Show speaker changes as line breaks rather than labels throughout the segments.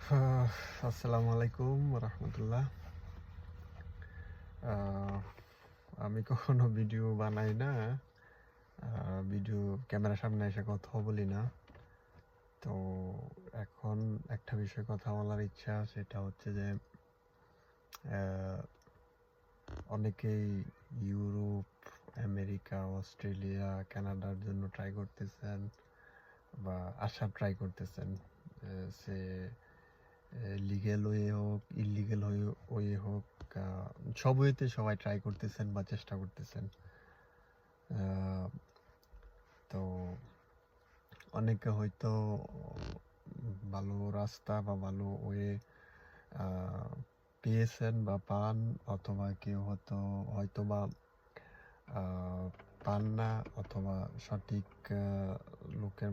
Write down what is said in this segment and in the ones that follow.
আহ, আসসালামু আলাইকুম রহমতুল্লাহ। আমি কখনো ভিডিও বানাই না, ভিডিও ক্যামেরার সামনে এসে কথা বলি না। তো এখন একটা বিষয়ে কথা বলার ইচ্ছা, সেটা হচ্ছে যে আহ, অনেকেই ইউরোপ, আমেরিকা, অস্ট্রেলিয়া, কানাডার জন্য ট্রাই করতেছেন বা আসার ট্রাই করতেছেন। সে লিগেল ওয়ে হোক, ইলিগেল ওয়ে হোক, সব ওয়েতে সবাই ট্রাই করতেছেন বা চেষ্টা করতেছেন। আহ, তো অনেকে হয়তো ভালো রাস্তা বা ভালো ওয়ে পেয়েছেন বা পান, অথবা কেউ হয়তো বা পান না, অথবা সঠিক লোকের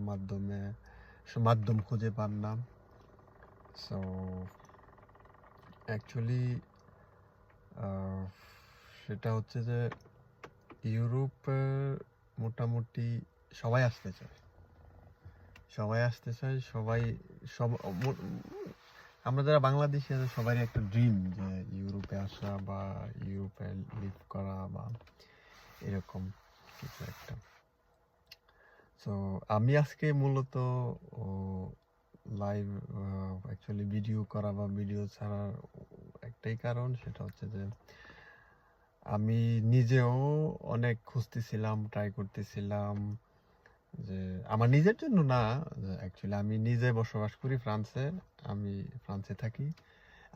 মাধ্যম খুঁজে পান না। সো অ্যাকচুয়ালি সেটা হচ্ছে যে ইউরোপে মোটামুটি সবাই আসতে চায়, সবাই সব মো- আমরা যারা বাংলাদেশি আছি সবারই একটা ড্রিম যে ইউরোপে আসা বা ইউরোপে লিভ করা বা এরকম কিছু একটা। সো আমি আজকে মূলত লাইভ অ্যাকচুয়ালি ভিডিও করা বা ভিডিও ছাড়ার একটাই কারণ, সেটা হচ্ছে যে আমি নিজেও অনেক খুঁজতেছিলাম, ট্রাই করতেছিলাম যে আমার নিজের জন্য না, অ্যাকচুয়ালি আমি নিজে বসবাস করি ফ্রান্সে, আমি ফ্রান্সে থাকি।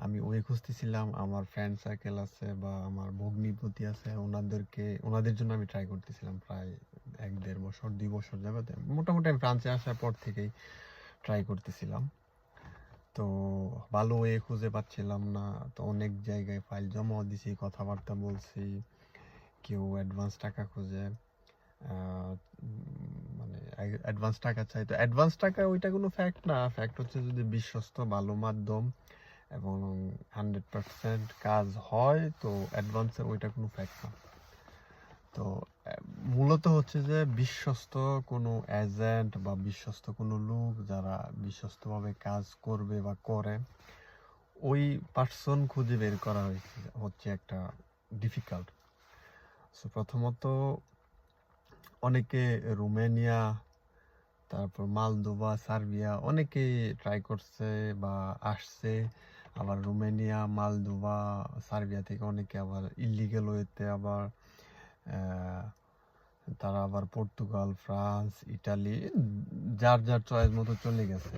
আমি ওই খুঁজতেছিলাম, আমার ফ্রেন্ড সার্কেল আছে বা আমার ভগ্নিপতি আছে, ওনাদের জন্য আমি ট্রাই করতেছিলাম প্রায় 1-1.5 বছর 2 বছর যাবত। মোটামুটি আমি ফ্রান্সে আসার পর থেকেই ট্রাই করতেছিলাম। তো ভালো ওয়ে খুঁজে পাচ্ছিলাম না। তো অনেক জায়গায় ফাইল জমা দিছি, কথাবার্তা বলছি, কেউ অ্যাডভান্স টাকা খোঁজে, মানে অ্যাডভান্স টাকা চাই। তো অ্যাডভান্স টাকা ওইটা কোনো ফ্যাক্ট না, ফ্যাক্ট হচ্ছে যদি বিশ্বস্ত ভালো মাধ্যম এবং 100% কাজ হয়, তো অ্যাডভান্সের ওইটা কোনো ফ্যাক্ট না। তো মূলত হচ্ছে যে বিশ্বস্ত কোনো এজেন্ট বা বিশ্বস্ত কোনো লোক যারা বিশ্বস্তভাবে কাজ করবে বা করে, ওই পার্সন খুঁজে বের করা হচ্ছে একটা ডিফিকাল্ট। সো প্রথমত অনেকে রোমানিয়া, তারপর মালদোভা, সার্বিয়া অনেকেই ট্রাই করছে বা আসছে। আবার রোমানিয়া, মালদোভা, সার্বিয়া থেকে অনেকে আবার ইলিগেল ওয়েতে আবার তারা আবার পর্তুগাল, ফ্রান্স, ইটালি, যার যার চয়েস মতো চলে গেছে।